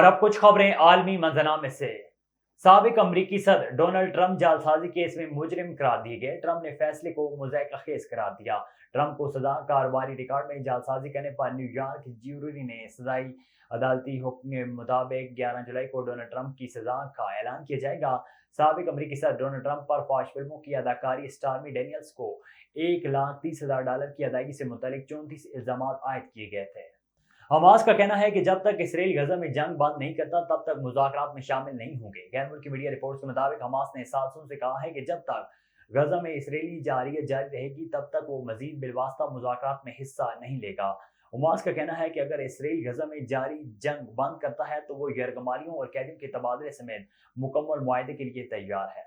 अब कुछ खबरें आलमी मंजरनामे से। साबिक अमरीकी सदर डोनाल्ड ट्रंप जालसाजी केस में मुजरिम करार दिए गए। ट्रंप ने फैसले को मुज़ायक़ाखेज़ करार दिया। ट्रंप को सजा कारोबारी रिकॉर्ड में जालसाजी करने पर न्यूयॉर्क ज्यूरी ने सजाई अदालती हुक्म के मुताबिक 11 जुलाई को डोनाल्ड ट्रंप की सजा का ऐलान किया जाएगा। साबिक अमरीकी सदर डोनाल्ड ट्रंप पर फौज फिल्मों की अदाकारी स्टार्मी डैनियल्स को $1,30,000 की अदायगी से मुतल्लिक 34 इल्जाम आयद किए गए थे। हमास का कहना है कि जब तक इसराइल गजा में जंग बंद नहीं करता तब तक मुज़ाकरात में शामिल नहीं होंगे। गैर मुल्की मीडिया रिपोर्ट्स के मुताबिक हमास ने साजिशों से कहा है कि जब तक गजा में इसराइली जारियत जारी रहेगी तब तक वो मजीद बिलवास्ता मुज़ाकरात में हिस्सा नहीं लेगा। हमास का कहना है कि अगर इसराइल गजा में जारी जंग बंद करता है तो वो यरगमालियों और कैदियों के तबादले समेत मुकम्मल मुआहदे के लिए तैयार है।